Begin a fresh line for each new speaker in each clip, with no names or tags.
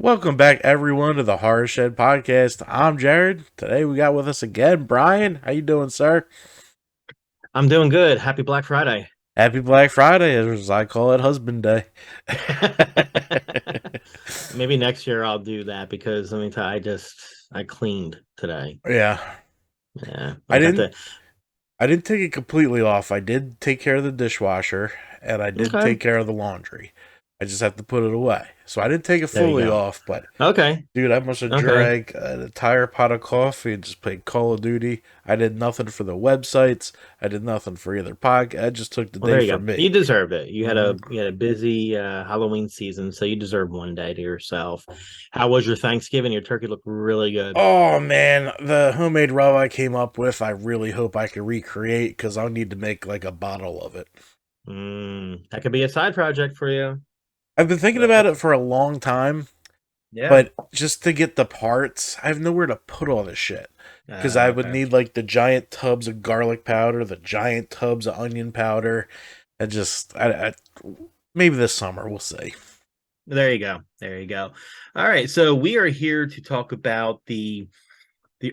Welcome back, everyone, to the Horror Shed Podcast. I'm Jared. Today we got with us again Brian. How you doing, sir?
I'm doing good. Happy Black Friday.
Happy Black Friday, as I call it, Husband Day.
Maybe next year I'll do that because let me tell you, I cleaned today.
Yeah,
Yeah,
I
I got
didn't.
the
I didn't take it completely off. I did take care of the dishwasher, and I did
okay.
take care of the laundry. I just have to put it away. So I didn't take it
There you
fully
go.
off, but
Okay,
dude, I must have
okay.
drank an entire pot of coffee and just played Call of Duty. I did nothing for the websites. I did nothing for either podcast. I just took the
Well,
day
there you
for
go. You
me.
deserved it.
Hmm.
You had a busy Halloween season, so you deserve one day to yourself. How was your Thanksgiving? Your turkey looked really good.
Oh man, the homemade rub I came up with, I really hope I can recreate because I'll need to make like a bottle of it.
That could be a side project for you.
I've been thinking
So
about it for a long time,
yeah.
but just to get the parts, I have nowhere to put all this shit. Because I would
Okay.
need like the giant tubs of garlic powder, the giant tubs of onion powder, and maybe this summer we'll see.
There you go. There you go. All right. So we are here to talk about the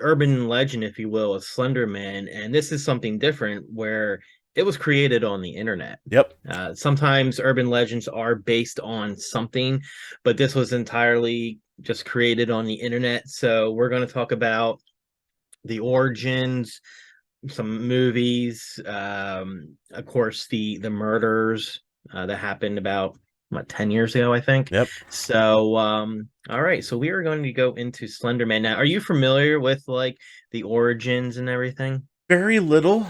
urban legend, if you will, of Slenderman, and this is something different where it was created on the internet.
Yep.
Sometimes urban legends are based on something, but this was entirely just created on the internet. So we're going to talk about the origins, some movies, of course the murders that happened about what 10 years ago, I think.
Yep.
So all right, so we are going to go into Slenderman now. Are you familiar with like the origins and everything?
Very little.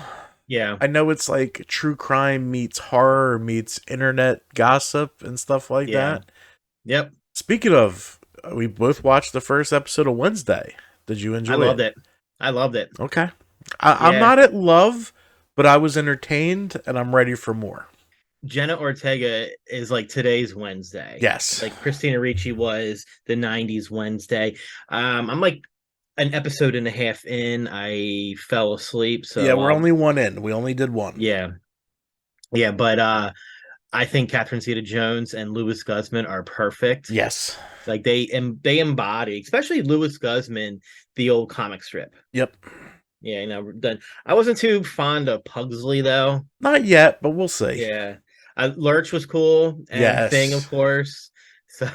Yeah.
I know it's like true crime meets horror meets internet gossip and stuff like
Yeah.
that.
Yep.
Speaking of, we both watched the first episode of Wednesday. Did you
I
enjoy
loved
it?
it. I loved it.
Okay. I'm
Yeah.
not at love, but I was entertained and I'm ready for more.
Jenna Ortega is like today's Wednesday.
Yes.
Like Christina Ricci was the 90s Wednesday. I'm like an episode and a half in. I fell asleep,
Yeah,
so
we're only one in. We only did one.
yeah. Yeah, but I think Catherine Zeta-Jones and Louis Guzman are perfect.
Yes.
Like they embody, especially Louis Guzman, the old comic strip.
Yep.
Yeah, done. I wasn't too fond of Pugsley though.
Not yet, but we'll see.
Yeah. Lurch was cool and Thing, of
Yes.
course. So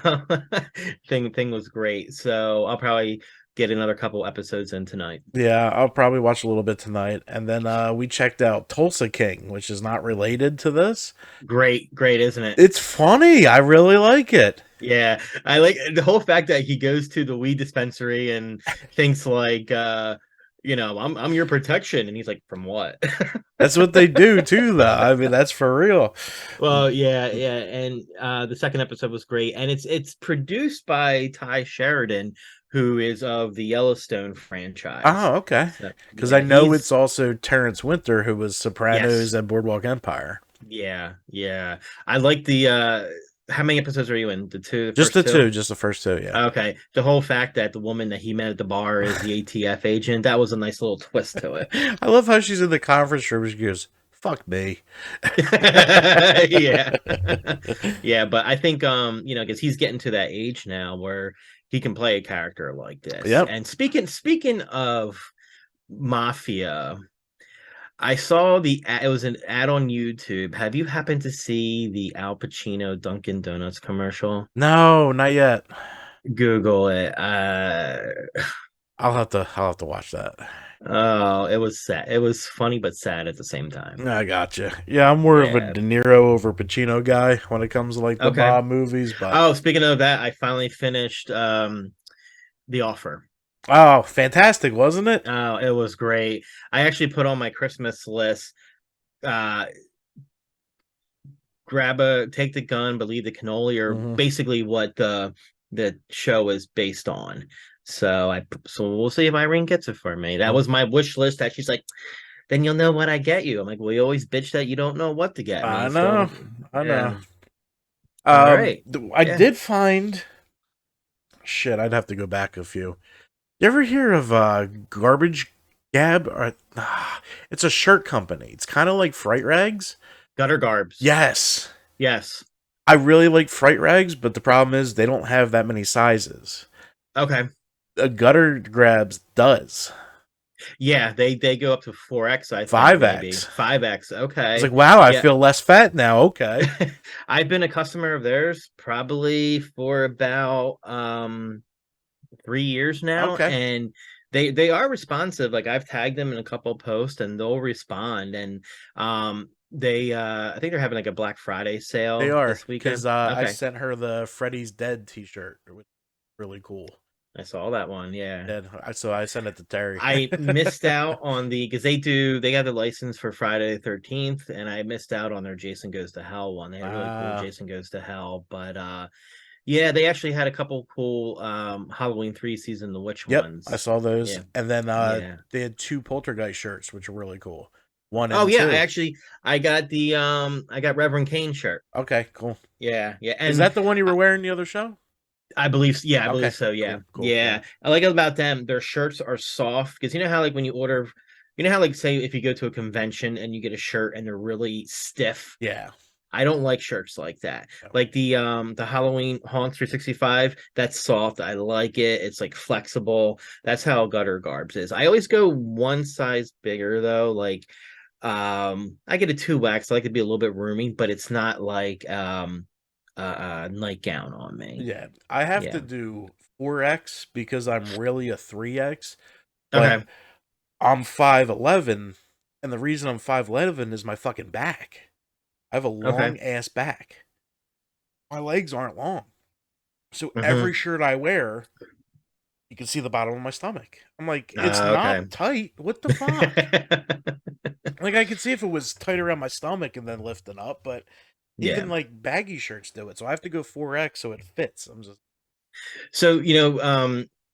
Thing was great. So I'll probably get another couple episodes in tonight.
Yeah, I'll probably watch a little bit tonight. And then we checked out Tulsa King, which is not related to this.
Great, great, isn't it?
It's funny. I really like it.
Yeah. I like the whole fact that he goes to the weed dispensary and thinks like I'm your protection. And he's like, from what?
That's what they do too, though. I mean, that's for real.
Well, yeah, yeah, and the second episode was great, and it's produced by Ty Sheridan, who is of the Yellowstone franchise.
Oh, okay.
So
Because I
yeah,
know it's
he's
also Terrence Winter, who was Sopranos
yes,
and Boardwalk Empire.
yeah, yeah. I like the how many episodes are you in? The
Just
first
the
two?
two, just the first two, yeah.
Okay, the whole fact that the woman that he met at the bar is the ATF agent, that was a nice little twist to it.
I love how she's in the conference room. She goes, "Fuck me."
Yeah. Yeah, but I think because he's getting to that age now where he can play a character like this.
Yep.
And speaking of mafia, I saw it was an ad on YouTube. Have you happened to see the Al Pacino Dunkin' Donuts commercial?
No, not yet.
Google it.
I'll have to watch that.
Oh, it was sad. It was funny but sad at the same time.
I gotcha. Yeah, I'm more of a
Yeah.
De Niro over Pacino guy when it comes to like the
Okay.
mob movies, but
Oh, speaking of that, I finally finished The Offer.
oh, fantastic, wasn't it?
Oh, it was great. I actually put on my Christmas list, uh, take the gun, but leave the cannoli, or
Hmm.
basically what the show is based on. So we'll see if Irene gets it for me. That was my wish list. That she's like, then you'll know what I get you. I'm like, well, you always bitch that you don't know what to get
I
me.
know,
So
I know.
yeah, all right,
I
yeah.
did find shit. I'd have to go back a few. You ever hear of Garbage Gab? Or it's a shirt company. It's kind of like Fright Rags.
Gutter Garbs.
Yes,
Yes.
I really like Fright Rags, but the problem is they don't have that many sizes.
Okay.
A Gutter Grabs does.
Yeah, they go up to 4X, I think, maybe
5X.
5X.
It's
Okay.
like, wow, I
Yeah.
feel less fat now. Okay.
I've been a customer of theirs probably for about 3 years now,
Okay.
and they are responsive. Like I've tagged them in a couple posts and they'll respond. And they I think they're having like a Black Friday
They
sale
are.
this weekend.
Because I
Okay.
sent her the Freddy's Dead t shirt. It was really cool.
I saw that one. Yeah.
And so I sent it to Terry.
I missed out on the because they got the license for Friday the 13th, and I missed out on their Jason Goes to Hell one. They had a really cool
Ah.
Jason Goes to Hell, but yeah, they actually had a couple cool Halloween 3 season the witch
Yep, I
ones.
saw those.
Yeah.
And then
Yeah.
they had two Poltergeist shirts, which are really cool. One
Oh
and
yeah,
two.
I got the I got Reverend Kane shirt.
Okay, cool.
Yeah, yeah.
Is
And
that the one you were wearing the other show?
I believe
Okay,
so. Yeah.
cool, cool,
Yeah.
cool.
I like it about them. Their shirts are soft because you know how like when you order, you know how like say if you go to a convention and you get a shirt and they're really stiff.
Yeah.
I don't like shirts like that.
Yeah.
Like the Halloween Haunt 365, that's soft. I like it. It's like flexible. That's how Gutter Garbs is. I always go one size bigger though. Like I get a 2X. I like it to be a little bit roomy, but it's not like a nightgown on me.
Yeah, I have to
Yeah.
do 4X because I'm really a 3X, but
Okay.
I'm 5'11", and the reason I'm 5'11" is my fucking back. I have a
Okay.
long ass back. My legs aren't long. So every
Mm-hmm.
shirt I wear, you can see the bottom of my stomach. I'm like, it's
Okay.
not tight. What the fuck? Like I could see if it was tight around my stomach and then lifting up, but
Yeah.
even like baggy shirts do it. So I have to go 4X so it fits. I'm just
So,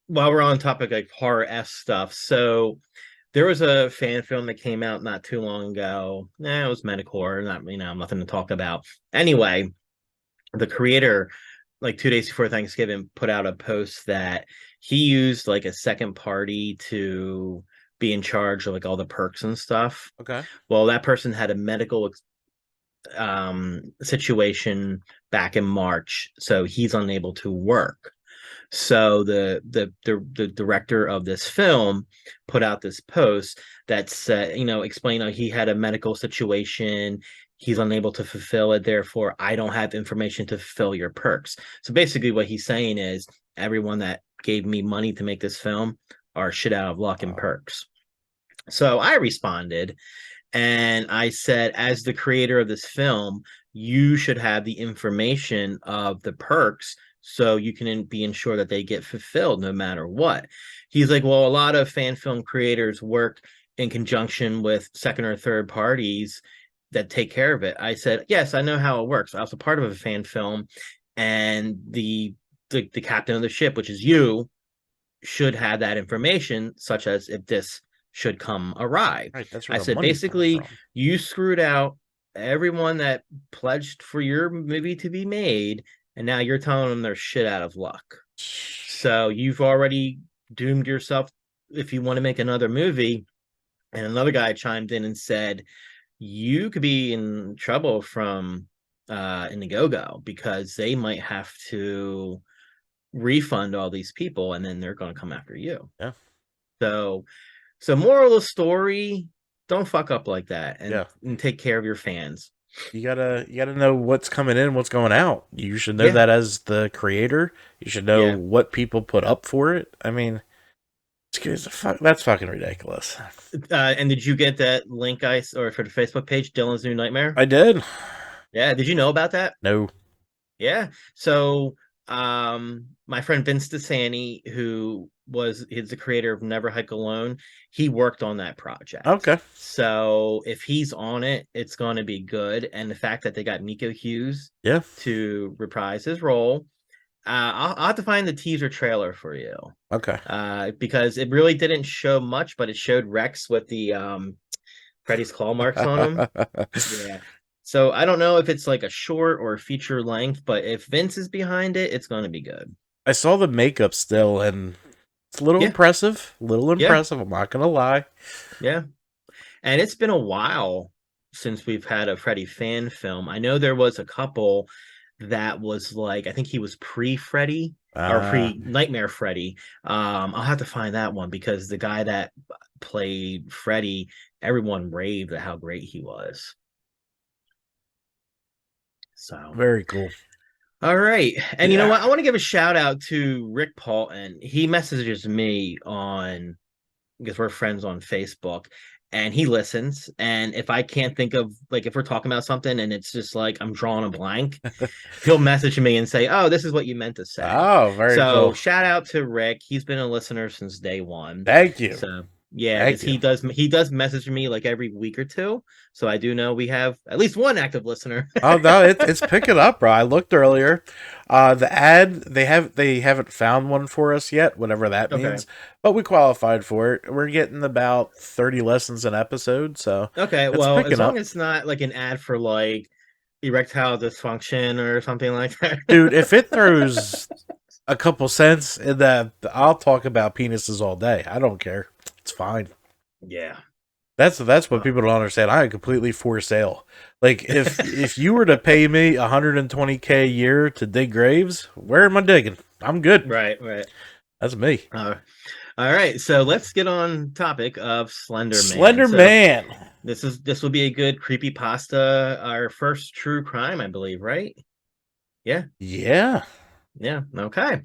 while we're on topic like horror S stuff, so there was a fan film that came out not too long ago. It was Medicore, not nothing to talk about. Anyway, the creator, like 2 days before Thanksgiving, put out a post that he used like a second party to be in charge of like all the perks and stuff.
okay.
Well, that person had a medical situation back in March, so he's unable to work. So the director of this film put out this post that said, explain how he had a medical situation, he's unable to fulfill it, therefore I don't have information to fulfill your perks. So basically what he's saying is everyone that gave me money to make this film are shit out of luck in
Uh,
perks. So I responded and I said, as the creator of this film, you should have the information of the perks so you can be ensured that they get fulfilled no matter what. He's like, well, a lot of fan film creators work in conjunction with second or third parties that take care of it. I said, yes, I know how it works. I was a part of a fan film, and the captain of the ship, which is you, should have that information, such as if this should come awry.
right, that's where
I
the
said,
money's coming
basically,
from.
you screwed out everyone that pledged for your movie to be made, and now you're telling them they're shit out of luck. So you've already doomed yourself if you want to make another movie. And another guy chimed in and said, you could be in trouble from Indiegogo because they might have to refund all these people and then they're going to come after you.
Yeah,
So, so moral of the story, don't fuck up like that
yeah.
and take care of your fans.
You gotta know what's coming in, what's going out. You should know
Yeah.
that as the creator. You should know
Yeah.
what people put up for it. I mean, that's fucking ridiculous.
And did you get that link or for the Facebook page, Dylan's New Nightmare?
I did.
Yeah. Did you know about that?
No.
Yeah. So, my friend Vince DeSanti, who is the creator of Never Hike Alone, he worked on that project.
Okay.
So if he's on it, it's going to be good. And the fact that they got Nico Hughes
Yeah.
to reprise his role, I'll have to find the teaser trailer for you.
Okay.
Because it really didn't show much, but it showed Rex with the Freddy's claw marks on him. Yeah. So I don't know if it's like a short or a feature length, but if Vince is behind it, it's going to be good.
I saw the makeup still, and it's a little
Yeah.
impressive. A little
Yeah.
impressive. I'm not gonna lie.
Yeah. And it's been a while since we've had a Freddy fan film. I know there was a couple that was like, I think he was pre-Freddy or
Ah,
pre-Nightmare Freddy. I'll have to find that one because the guy that played Freddy, everyone raved at how great he was. So,
very cool.
all right. And you know
Yeah.
what? I want to give a shout out to Rick Paulton. He messages me on, because we're friends on Facebook, and he listens. And if I can't think of, like, if we're talking about something and it's just like I'm drawing a blank, he'll message me and say, "Oh, this is what you meant to say."
Oh, very
So
cool.
shout out to Rick. He's been a listener since day one.
Thank you.
So yeah,
Thank
because
you.
he does message me like every week or two. So I do know we have at least one active listener.
Oh no, it's picking up, bro. I looked earlier. The ad they haven't found one for us yet, whatever that
Okay.
means. But we qualified for it. We're getting about 30 lessons an episode, so
Okay.
it's
Well, as
picking
long
up.
as it's not like an ad for like erectile dysfunction or something like that.
Dude, if it throws a couple cents in that, I'll talk about penises all day. I don't care. It's fine.
Yeah.
That's what
Uh,
people don't understand. I am completely for sale. Like if you were to pay me 120K a year to dig graves, where am I digging? I'm good.
right, right.
That's me.
Uh, all right, so let's get on topic of Slender Man.
Slender
So
Man.
this will be a good creepy pasta, our first true crime, I believe, right? Yeah,
Yeah.
yeah. Okay.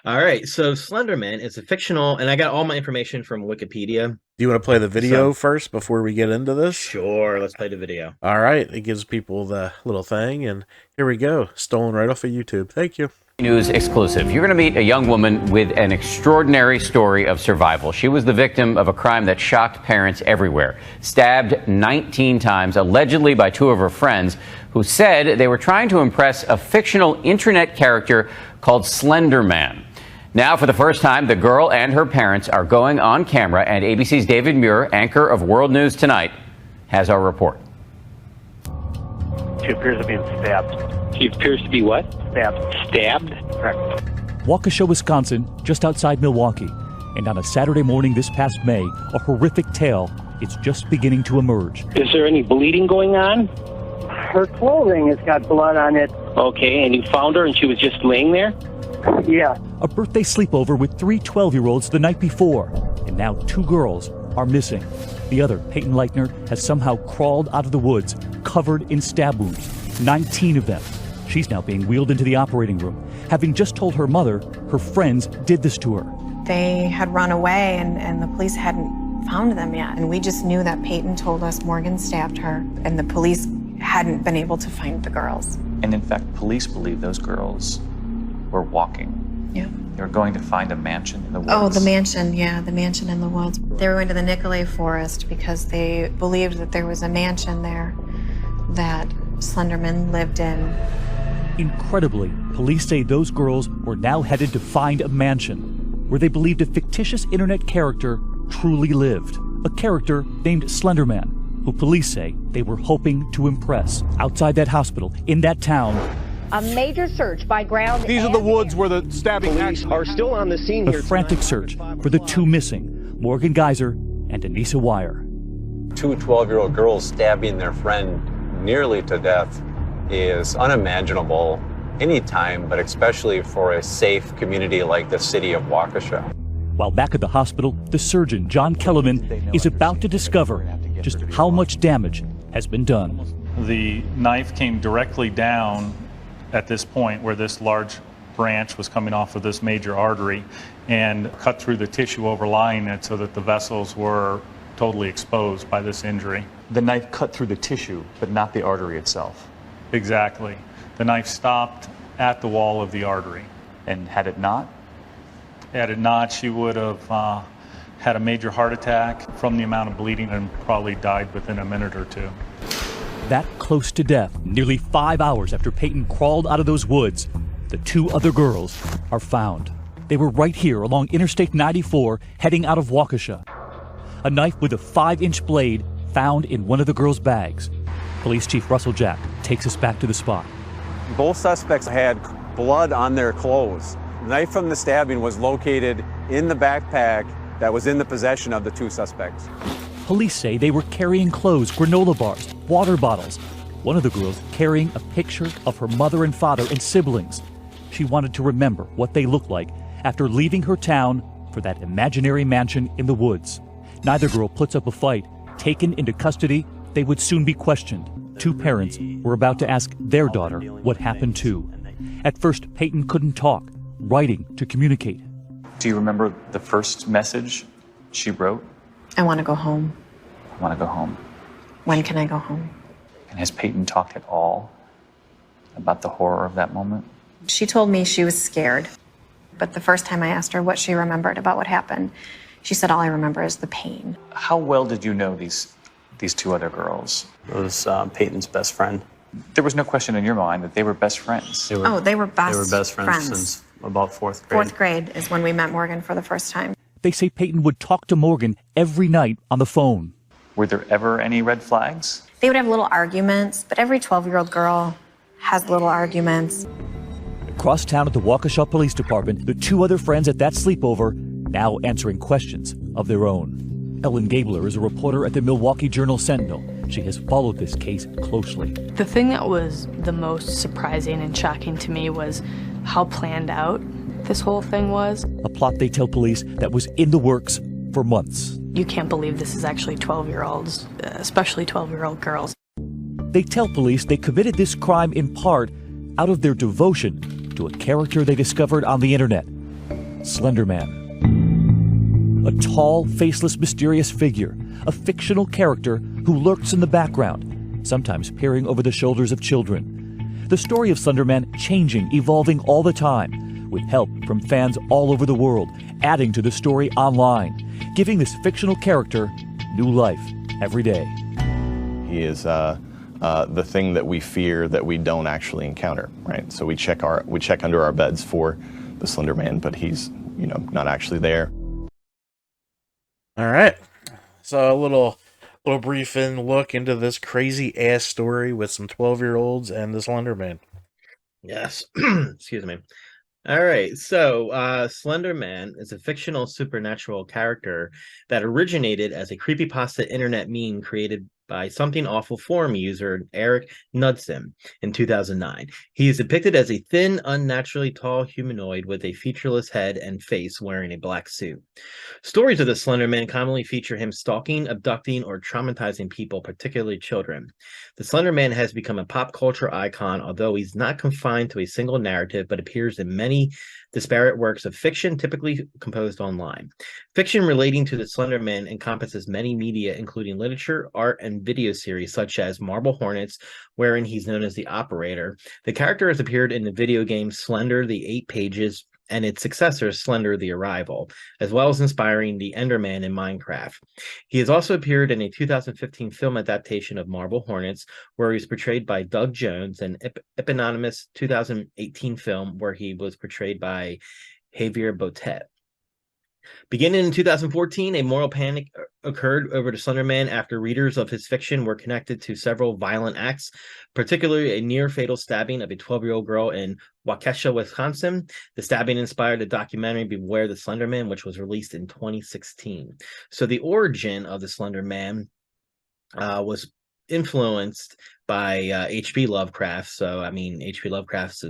All right. So Slenderman is a fictional, and I got all my information from Wikipedia.
Do you want to play the video
So
first before we get into this?
sure, let's play the video.
All right. It gives people the little thing, and here we go. Stolen right off of YouTube. Thank you.
News exclusive. You're going to meet a young woman with an extraordinary story of survival. She was the victim of a crime that shocked parents everywhere. Stabbed 19 times, allegedly by two of her friends, who said they were trying to impress a fictional internet character called Slenderman. Now, for the first time, the girl and her parents are going on camera, and ABC's David Muir, anchor of World News Tonight, has our report.
She appears to be stabbed.
She appears to be what?
Stabbed.
Stabbed?
Correct.
Waukesha, Wisconsin, just outside Milwaukee. And on a Saturday morning this past May, a horrific tale is just beginning to emerge.
Is there any bleeding going on?
Her clothing has got blood on it.
Okay, and you found her and she was just laying there?
Yeah.
A birthday sleepover with three 12-year-olds the night before. And now two girls are missing. The other, Peyton Leichner, has somehow crawled out of the woods, covered in stab wounds. 19 of them. She's now being wheeled into the operating room, having just told her mother her friends did this to her.
They had run away and the police hadn't found them yet. And we just knew that Peyton told us Morgan stabbed her and the police hadn't been able to find the girls.
And in fact, police believe those girls were walking.
Yeah.
They were going to find a mansion in the woods.
Oh, the mansion, yeah, the mansion in the woods. They were going to the Nicolay Forest because they believed that there was a mansion there that Slenderman lived in.
Incredibly, police say those girls were now headed to find a mansion where they believed a fictitious internet character truly lived. A character named Slenderman, who police say they were hoping to impress. Outside that hospital, in that town,
a major search by ground.
These are the woods where the stabbing
Police are still on the scene
a
here.
frantic search for the two missing, Morgan Geyser and Anissa Wire.
Two 12-year-old girls stabbing their friend nearly to death is unimaginable anytime, but especially for a safe community like the city of Waukesha.
While back at the hospital, the surgeon, John Kellerman, is about to discover just how much damage has been done.
The knife came directly down at this point where this large branch was coming off of this major artery and cut through the tissue overlying it so that the vessels were totally exposed by this injury.
The knife cut through the tissue, but not the artery itself.
Exactly. The knife stopped at the wall of the artery.
And had it not?
Had it not, she would have had a major heart attack from the amount of bleeding and probably died within a minute or two.
That close to death, nearly 5 hours after Peyton crawled out of those woods, the two other girls are found. They were right here along Interstate 94, heading out of Waukesha. A knife with a 5-inch blade found in one of the girls' bags. Police Chief Russell Jack takes us back to the spot.
Both suspects had blood on their clothes. The knife from the stabbing was located in the backpack that was in the possession of the two suspects.
Police say they were carrying clothes, granola bars, water bottles, One of the girls carrying a picture of her mother and father and siblings. She wanted to remember what they looked like after leaving her town for that imaginary mansion in the woods. Neither girl puts up a fight. Taken into custody, they would soon be questioned. Two parents were about to ask their daughter what happened too. At first, Peyton couldn't talk, writing to communicate.
Do you remember the first message she wrote?
I want to go home.
I want to go home.
When can I go home?
And has Peyton talked at all about the horror of that moment?
She told me she was scared. But the first time I asked her what she remembered about what happened, she said, all I remember is the pain.
How well did you know these two other girls?
It was Peyton's best friend.
There was no question in your mind that they were best friends.
They were best
friends since about fourth grade.
Fourth grade is when we met Morgan for the first time.
They say Peyton would talk to Morgan every night on the phone.
Were there ever any red flags?
They would have little arguments, but every 12-year-old girl has little arguments.
Across town at the Waukesha Police Department, the two other friends at that sleepover now answering questions of their own. Ellen Gabler is a reporter at the Milwaukee Journal-Sentinel. She has followed this case closely.
The thing that was the most surprising and shocking to me was how planned out this whole thing was.
A plot, they tell police, that was in the works for months.
You can't believe this is actually 12-year-olds, especially 12-year-old girls.
They tell police they committed this crime in part out of their devotion to a character they discovered on the internet, Slenderman. A tall, faceless, mysterious figure, a fictional character who lurks in the background, sometimes peering over the shoulders of children. The story of Slenderman changing, evolving all the time, with help from fans all over the world, adding to the story online, giving this fictional character new life every day.
He is the thing that we fear that we don't actually encounter, right? So we check under our beds for the Slender Man, but he's, not actually there.
All right. So a little brief look into this crazy ass story with some 12-year-olds and the Slender Man.
Yes. Excuse me. All right. So Slender Man is a fictional supernatural character that originated as a creepypasta internet meme created by Something Awful forum user Eric Knudsen in 2009. He is depicted as a thin, unnaturally tall humanoid with a featureless head and face wearing a black suit. Stories of the Slender Man commonly feature him stalking, abducting, or traumatizing people, particularly children. The Slender Man has become a pop culture icon, although he's not confined to a single narrative, but appears in many disparate works of fiction, typically composed online. Fiction relating to the Slender Man encompasses many media, including literature, art, and video series such as Marble Hornets, wherein he's known as the Operator. The character has appeared in the video game Slender: The Eight Pages and its successor, Slender: The Arrival, as well as inspiring the Enderman in Minecraft. He has also appeared in a 2015 film adaptation of Marble Hornets, where he was portrayed by Doug Jones, and eponymous 2018 film where he was portrayed by Javier Botet. Beginning in 2014, a moral panic occurred over the Slender Man after readers of his fiction were connected to several violent acts, particularly a near-fatal stabbing of a 12-year-old girl in Waukesha, Wisconsin. The stabbing inspired the documentary Beware the Slender Man, which was released in 2016. So the origin of the Slender Man was influenced by H.P. Lovecraft. So, H.P. Lovecraft's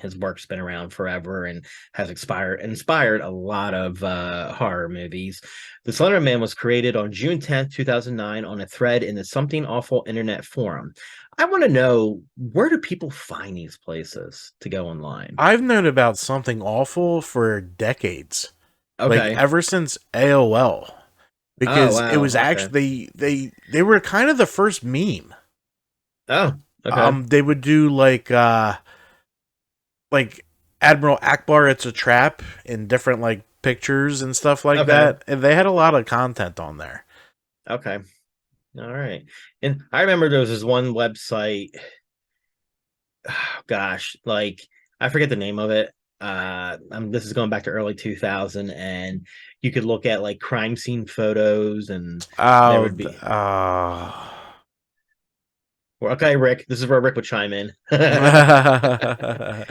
his work's been around forever and has inspired a lot of horror movies. The Slender Man was created on June 10th, 2009 on a thread in the Something Awful internet forum. I want to know, where do people find these places to go online?
I've known about Something Awful for decades.
Okay.
Like ever since AOL. Because it was actually they were kind of the first meme.
Oh, okay.
They would do like Admiral Akbar, It's a Trap in different pictures and stuff like that. And they had a lot of content on there.
Okay. All right. And I remember there was this one website. Oh, gosh, I forget the name of it. This is going back to early 2000, and you could look at crime scene photos, and there would be. Okay, Rick. This is where Rick would chime in.
I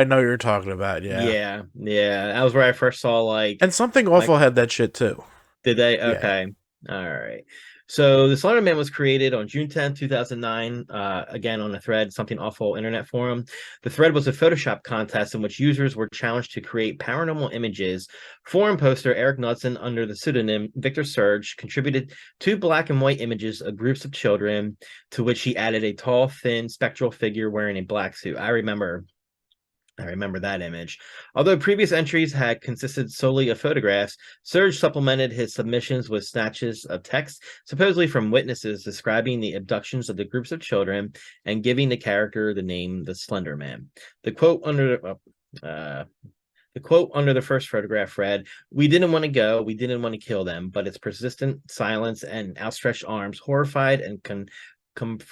know you're talking about.
Yeah. That was where I first saw
and Something Awful had that shit too.
Did they? Okay. Yeah. All right. So the Slenderman was created on June 10th, 2009, again on a thread, Something Awful internet forum. The thread was a Photoshop contest in which users were challenged to create paranormal images. Forum poster Eric Knudsen, under the pseudonym Victor Surge, contributed 2 black and white images of groups of children, to which he added a tall, thin, spectral figure wearing a black suit. I remember that image. Although previous entries had consisted solely of photographs, Surge supplemented his submissions with snatches of text, supposedly from witnesses describing the abductions of the groups of children and giving the character the name the Slender Man. The quote under the first photograph read, "We didn't want to go, we didn't want to kill them, but its persistent silence and outstretched arms horrified and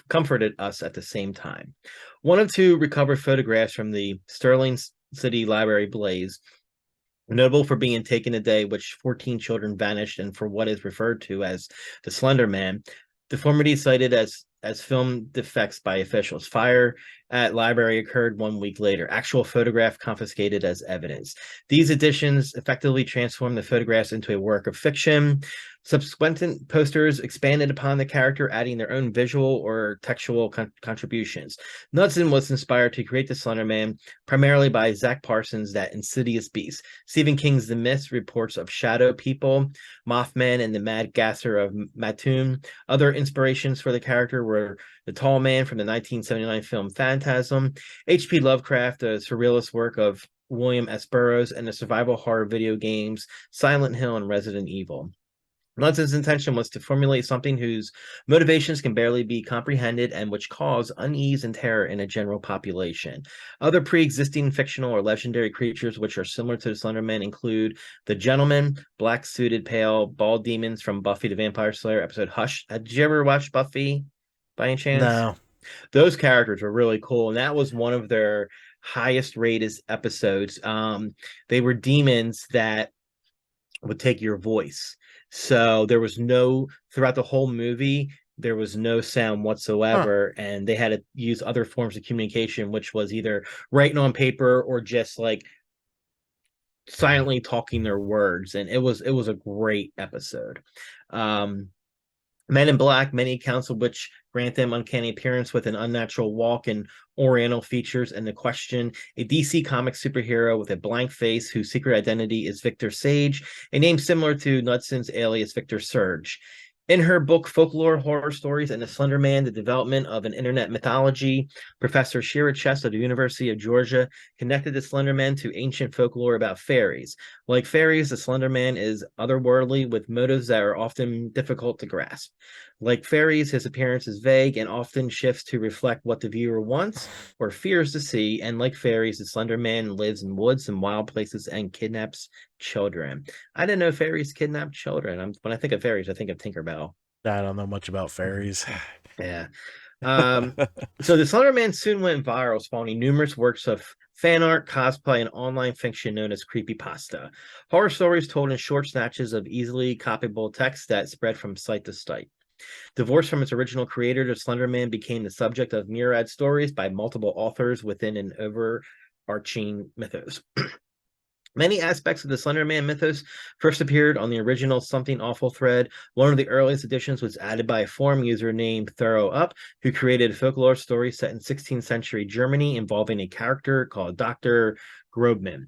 comforted us at the same time." One of 2 recovered photographs from the Sterling City Library blaze, notable for being taken a day which 14 children vanished and for what is referred to as the Slender Man. Deformity cited as film defects by officials. Fire at library occurred 1 week later. Actual photograph confiscated as evidence. These additions effectively transformed the photographs into a work of fiction. Subsequent posters expanded upon the character, adding their own visual or textual contributions. Knudsen was inspired to create the Slender Man primarily by Zach Parsons' That Insidious Beast. Stephen King's The Mist reports of shadow people, Mothman, and the Mad Gasser of Mattoon. Other inspirations for the character were the Tall Man from the 1979 film Phantasm, H.P. Lovecraft, the surrealist work of William S. Burroughs, and the survival horror video games Silent Hill and Resident Evil. Knudsen's intention was to formulate something whose motivations can barely be comprehended and which cause unease and terror in a general population. Other pre-existing fictional or legendary creatures which are similar to the Slender Man include the Gentleman, black-suited, pale, bald demons from Buffy the Vampire Slayer episode Hush. Did you ever watch Buffy by any chance?
No.
Those characters were really cool, and that was one of their highest rated episodes. They were demons that would take your voice. So there was throughout the whole movie, there was no sound whatsoever, and they had to use other forms of communication, which was either writing on paper or just like silently talking their words. And it was a great episode. Men in Black, many accounts of which grant them uncanny appearance with an unnatural walk and oriental features, and The Question, a DC Comics superhero with a blank face whose secret identity is Victor Sage, a name similar to Knudsen's alias Victor Surge. In her book Folklore, Horror Stories, and the Slender Man, The Development of an Internet Mythology, Professor Shira Chest of the University of Georgia connected the Slender Man to ancient folklore about fairies. Like fairies, the Slender Man is otherworldly with motives that are often difficult to grasp. Like fairies, his appearance is vague and often shifts to reflect what the viewer wants or fears to see. And like fairies, the Slender Man lives in woods and wild places and kidnaps children. I didn't know fairies kidnap children. When I think of fairies, I think of Tinkerbell.
I don't know much about fairies.
Yeah. So the Slender Man soon went viral, spawning numerous works of fan art, cosplay, and online fiction known as Creepypasta. Horror stories told in short snatches of easily copyable text that spread from site to site. Divorced from its original creator, the Slender Man became the subject of myriad stories by multiple authors within an overarching mythos. Many aspects of the Slender Man mythos first appeared on the original Something Awful thread. One of the earliest editions was added by a forum user named Thorough Up, who created a folklore story set in 16th century Germany involving a character called Dr. Grobman,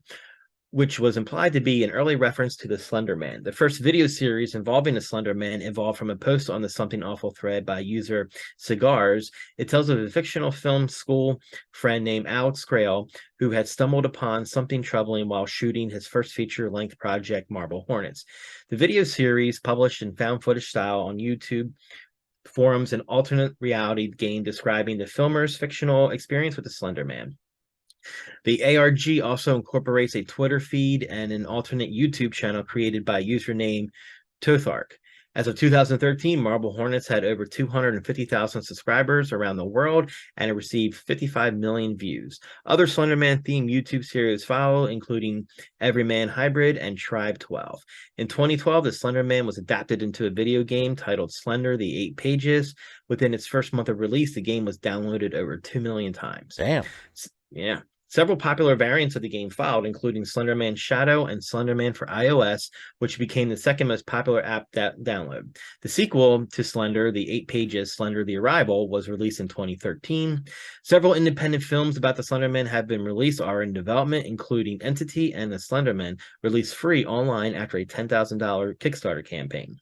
which was implied to be an early reference to the Slender Man. The first video series involving the Slender Man evolved from a post on the Something Awful thread by user Cigars. It tells of a fictional film school friend named Alex Crail, who had stumbled upon something troubling while shooting his first feature-length project, Marble Hornets. The video series, published in found footage style on YouTube, forums an alternate reality game describing the filmer's fictional experience with the Slender Man. The ARG also incorporates a Twitter feed and an alternate YouTube channel created by a username Tothark. As of 2013, Marble Hornets had over 250,000 subscribers around the world, and it received 55 million views. Other Slenderman-themed YouTube series follow, including Everyman Hybrid and Tribe 12. In 2012, the Slenderman was adapted into a video game titled Slender: The 8 Pages. Within its first month of release, the game was downloaded over 2 million times.
Damn.
Yeah. Several popular variants of the game followed, including Slenderman Shadow and Slenderman for iOS, which became the second most popular app download. The sequel to Slender, the 8 pages Slender the Arrival, was released in 2013. Several independent films about the Slenderman have been released or are in development, including Entity and The Slenderman, released free online after a $10,000 Kickstarter campaign.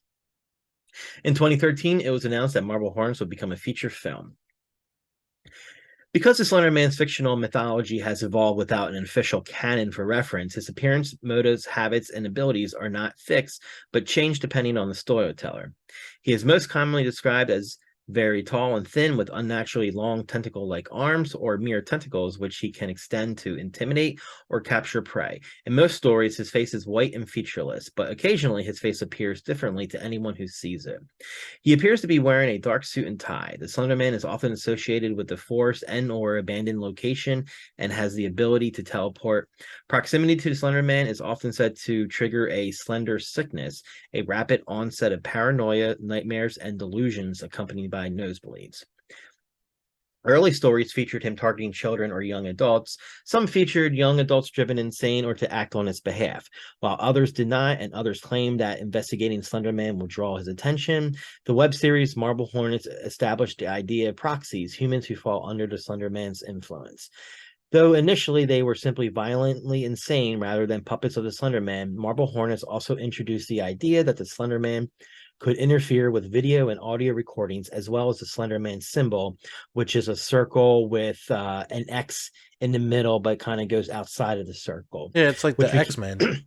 In 2013, it was announced that Marble Hornets would become a feature film. Because the Slender Man's fictional mythology has evolved without an official canon for reference, his appearance, motives, habits, and abilities are not fixed, but change depending on the storyteller. He is most commonly described as very tall and thin with unnaturally long tentacle-like arms or mere tentacles which he can extend to intimidate or capture prey. In most stories, his face is white and featureless, but occasionally his face appears differently to anyone who sees it. He appears to be wearing a dark suit and tie. The Slender Man is often associated with the forest and or abandoned location and has the ability to teleport. Proximity to the Slender Man is often said to trigger a slender sickness, a rapid onset of paranoia, nightmares, and delusions accompanied by nosebleeds. Early stories featured him targeting children or young adults. Some featured young adults driven insane or to act on his behalf, while others did not, and others claimed that investigating Slenderman would draw his attention. The web series Marble Hornets established the idea of proxies, humans who fall under the Slenderman's influence. Though initially they were simply violently insane rather than puppets of the Slenderman, Marble Hornets also introduced the idea that the Slenderman could interfere with video and audio recordings, as well as the Slenderman symbol, which is a circle with an X in the middle, but kind of goes outside of the circle.
Yeah, it's like the X-Men.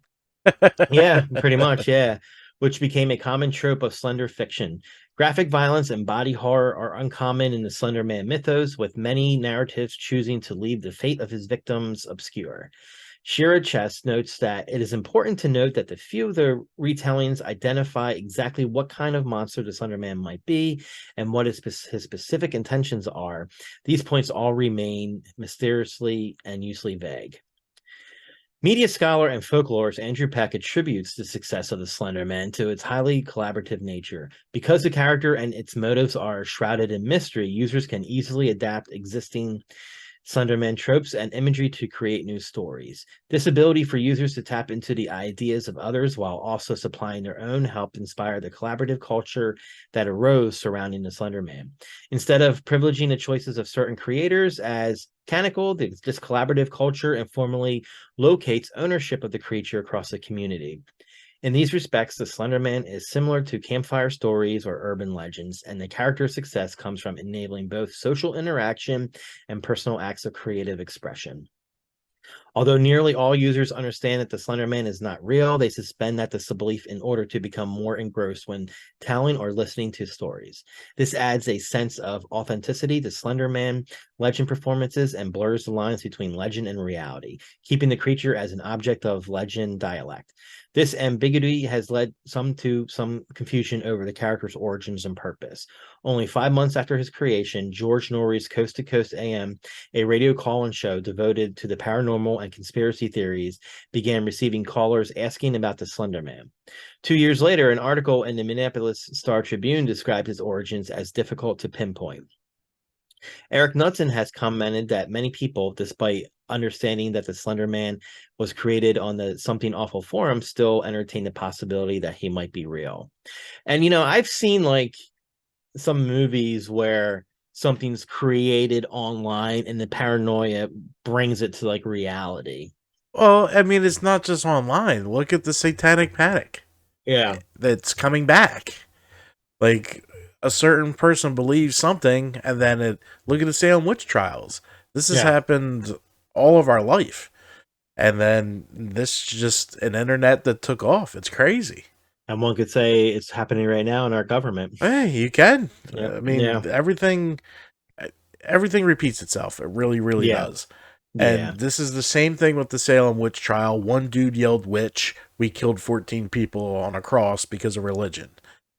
Yeah, pretty much, yeah. Which became a common trope of Slender fiction. Graphic violence and body horror are uncommon in the Slenderman mythos, with many narratives choosing to leave the fate of his victims obscure. Shira Chess notes that it is important to note that the few of the retellings identify exactly what kind of monster the Slenderman might be and what his specific intentions are. These points all remain mysteriously and usually vague. Media scholar and folklorist Andrew Peck attributes the success of the Slender Man to its highly collaborative nature. Because the character and its motives are shrouded in mystery, users can easily adapt existing Slenderman tropes and imagery to create new stories. This ability for users to tap into the ideas of others while also supplying their own helped inspire the collaborative culture that arose surrounding the Slenderman. Instead of privileging the choices of certain creators as canonical, this collaborative culture informally locates ownership of the creature across the community. In these respects, the Slenderman is similar to campfire stories or urban legends, and the character's success comes from enabling both social interaction and personal acts of creative expression. Although nearly all users understand that the Slenderman is not real, they suspend that disbelief in order to become more engrossed when telling or listening to stories. This adds a sense of authenticity to Slenderman legend performances and blurs the lines between legend and reality, keeping the creature as an object of legend dialect. This ambiguity has led to some confusion over the character's origins and purpose. Only 5 months after his creation, George Norrie's Coast to Coast AM, a radio call-in show devoted to the paranormal and conspiracy theories, began receiving callers asking about the Slender Man. 2 years later, an article in the Minneapolis Star-Tribune described his origins as difficult to pinpoint. Eric Knudsen has commented that many people, despite understanding that the Slender Man was created on the Something Awful forum, still entertain the possibility that he might be real. And, I've seen like some movies where something's created online and the paranoia brings it to like reality.
Well, I mean, it's not just online. Look at the Satanic Panic.
Yeah.
That's coming back. Like, a certain person believes something, and then look at the Salem witch trials. This has happened all of our life. And then this just an internet that took off. It's crazy.
And one could say it's happening right now in our government.
Hey, you can.
Yep.
I mean, everything repeats itself. It really, really does. And this is the same thing with the Salem witch trial. One dude yelled witch. We killed 14 people on a cross because of religion.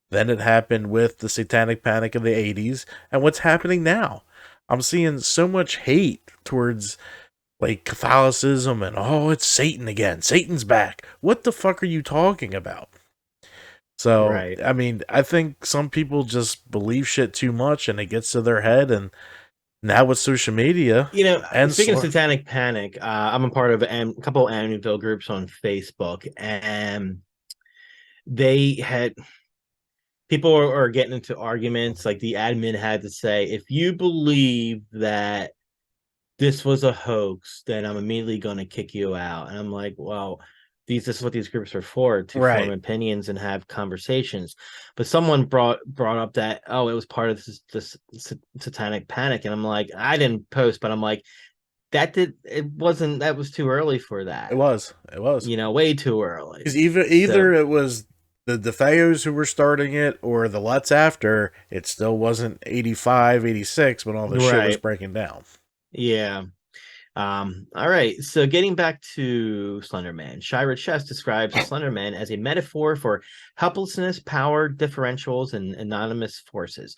Then it happened with the Satanic Panic of the 80s. And what's happening now? I'm seeing so much hate towards like Catholicism and, oh, it's Satan again. Satan's back. What the fuck are you talking about? So, I mean, I think some people just believe shit too much and it gets to their head and Now with social media, and
speaking of Satanic Panic, I'm a part of a couple of Amityville groups on Facebook, and they had people are getting into arguments. Like the admin had to say, if you believe that this was a hoax, then I'm immediately going to kick you out. And I'm like, well, this is what these groups are for, to form opinions and have conversations. But someone brought up that, oh, it was part of this Satanic Panic. And I'm like, I didn't post, but I'm like, that was too early for that.
It was.
Way too early.
Because either it was the DeFeos who were starting it, or the Lutz after, it still wasn't 85, 86 when all this shit was breaking down.
Yeah. All right. So getting back to Slenderman, Shira Chess describes Slenderman as a metaphor for helplessness, power, differentials, and anonymous forces.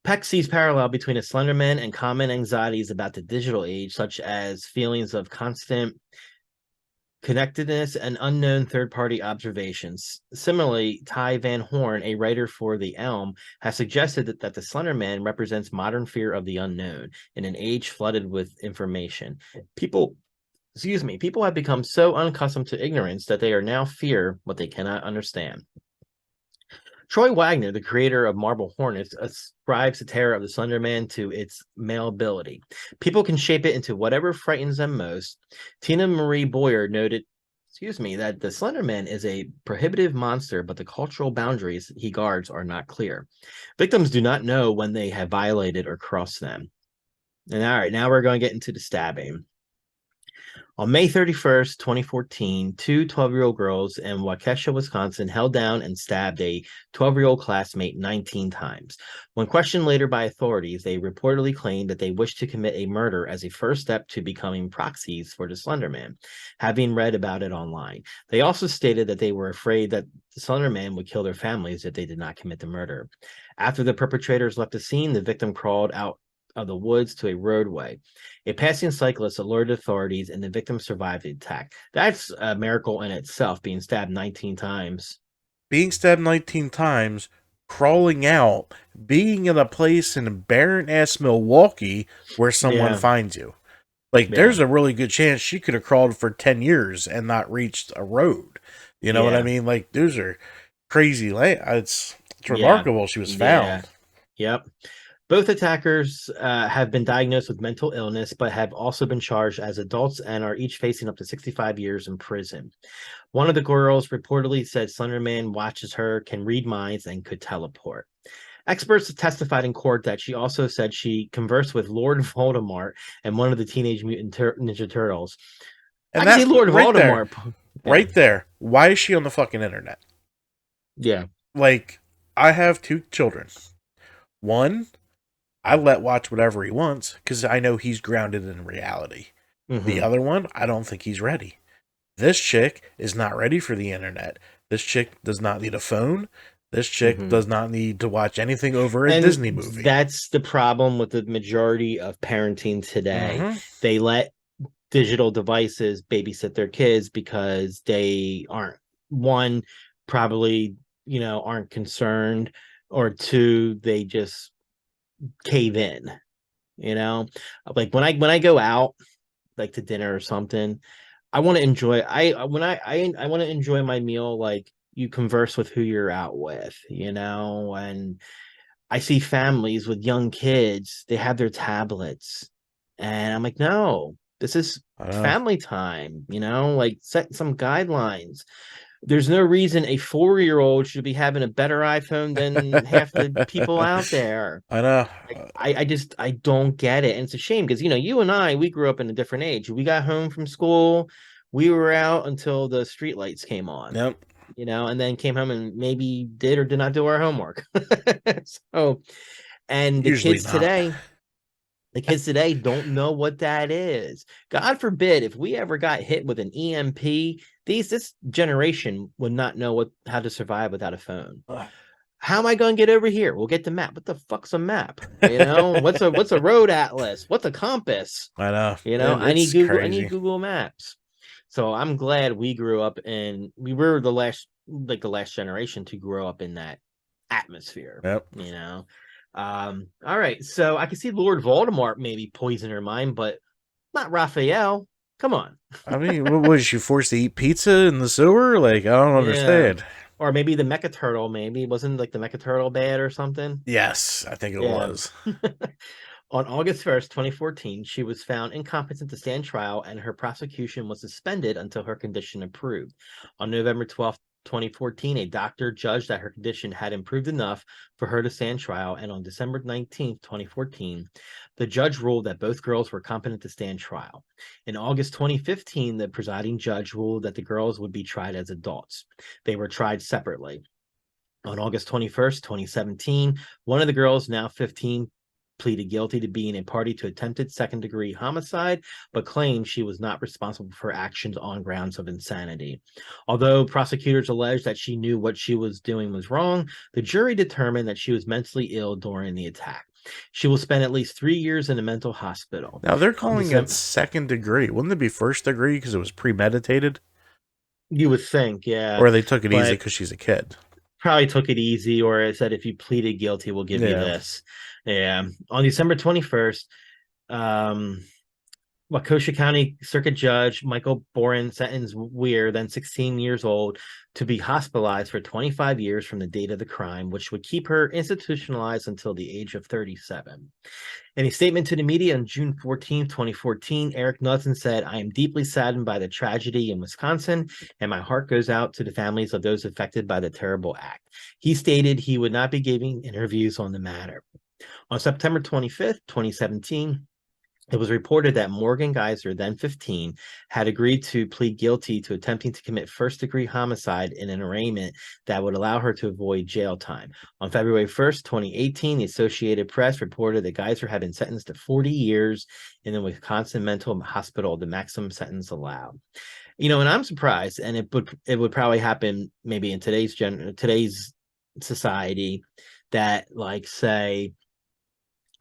Peck sees parallel between a Slenderman and common anxieties about the digital age, such as feelings of constant connectedness and unknown third-party observations. Similarly, Ty Van Horn, a writer for The Elm, has suggested that the Slender Man represents modern fear of the unknown in an age flooded with information. People have become so unaccustomed to ignorance that they are now fear what they cannot understand. Troy Wagner, the creator of Marble Hornets, ascribes the terror of the Slender Man to its malleability. People can shape it into whatever frightens them most. Tina Marie Boyer noted, that the Slender Man is a prohibitive monster, but the cultural boundaries he guards are not clear. Victims do not know when they have violated or crossed them. And all right, now we're going to get into the stabbing. On May 31st, 2014, two 12-year-old girls in Waukesha, Wisconsin, held down and stabbed a 12-year-old classmate 19 times. When questioned later by authorities, they reportedly claimed that they wished to commit a murder as a first step to becoming proxies for the Slender Man, having read about it online. They also stated that they were afraid that the Slender Man would kill their families if they did not commit the murder. After the perpetrators left the scene, the victim crawled out of the woods to a roadway. A passing cyclist alerted authorities, and the victim survived the attack. That's a miracle in itself, being stabbed 19 times.
Being stabbed 19 times, crawling out, being in a place in barren-ass Milwaukee where someone finds you. There's a really good chance she could have crawled for 10 years and not reached a road. You know what I mean? Those are crazy. It's remarkable she was found.
Yep. Both attackers have been diagnosed with mental illness, but have also been charged as adults and are each facing up to 65 years in prison. One of the girls reportedly said Slenderman watches her, can read minds, and could teleport. Experts testified in court that she also said she conversed with Lord Voldemort and one of the Teenage Mutant Ninja Turtles.
And I can see Lord Voldemort. Right there. Why is she on the fucking internet?
Yeah.
I have two children. One, I let watch whatever he wants because I know he's grounded in reality. Mm-hmm. The other one, I don't think he's ready. This chick is not ready for the internet. This chick does not need a phone. This chick does not need to watch anything over a Disney movie.
That's the problem with the majority of parenting today. Mm-hmm. They let digital devices babysit their kids because they aren't, one, probably, aren't concerned, or two, they just cave in. When I go out to dinner or something, I want to enjoy I want to enjoy my meal. You converse with who you're out with, and I see families with young kids, they have their tablets, and I'm like, no, this is family time, set some guidelines. There's no reason a 4-year-old should be having a better iPhone than half the people out there.
I know.
I don't get it. And it's a shame because, you and I, we grew up in a different age. We got home from school. We were out until the streetlights came on.
Yep.
And then came home and maybe did or did not do our homework. And the
Usually
kids
not.
today... The kids today don't know what that is. God forbid if we ever got hit with an EMP, this generation would not know how to survive without a phone. How am I going to get over here? We'll get the map. What the fuck's a map? What's a road atlas? What's a compass?
I know.
I need Google. Crazy. I need Google Maps. So I'm glad we grew up we were the last generation to grow up in that atmosphere.
Yep.
All right, so I can see Lord Voldemort maybe poison her mind, but not Raphael. Come on.
I mean, what was she forced to eat pizza in the sewer? Like, I don't understand.
Or maybe the Mecha Turtle, maybe. Wasn't like the Mecha Turtle bad or something?
Yes, I think it was.
On August 1st, 2014, she was found incompetent to stand trial and her prosecution was suspended until her condition improved. On November 12th, 2014, a doctor judged that her condition had improved enough for her to stand trial, and on December 19th, 2014, the judge ruled that both girls were competent to stand trial. In August 2015, the presiding judge ruled that the girls would be tried as adults. They were tried separately. On August 21st, 2017, one of the girls, now 15, pleaded guilty to being a party to attempted second-degree homicide, but claimed she was not responsible for actions on grounds of insanity. Although prosecutors alleged that she knew what she was doing was wrong, the jury determined that she was mentally ill during the attack. She will spend at least 3 years in a mental hospital.
Now, they're calling it second degree. Wouldn't it be first degree because it was premeditated?
You would think, yeah.
Or they took it easy because she's a kid.
Probably took it easy, or it said if you pleaded guilty, we'll give you this. Yeah. On December 21st, Waukesha County Circuit Judge Michael Boren sentenced Weir, then 16 years old, to be hospitalized for 25 years from the date of the crime, which would keep her institutionalized until the age of 37. In a statement to the media on June 14, 2014, Eric Knudsen said, "I am deeply saddened by the tragedy in Wisconsin, and my heart goes out to the families of those affected by the terrible act." He stated he would not be giving interviews on the matter. On September 25th, 2017, it was reported that Morgan Geyser, then 15, had agreed to plead guilty to attempting to commit first-degree homicide in an arraignment that would allow her to avoid jail time. On February 1st, 2018, the Associated Press reported that Geyser had been sentenced to 40 years in the Wisconsin Mental Hospital, the maximum sentence allowed. You know, and I'm surprised, and it would probably happen maybe in today's society, that, like, say,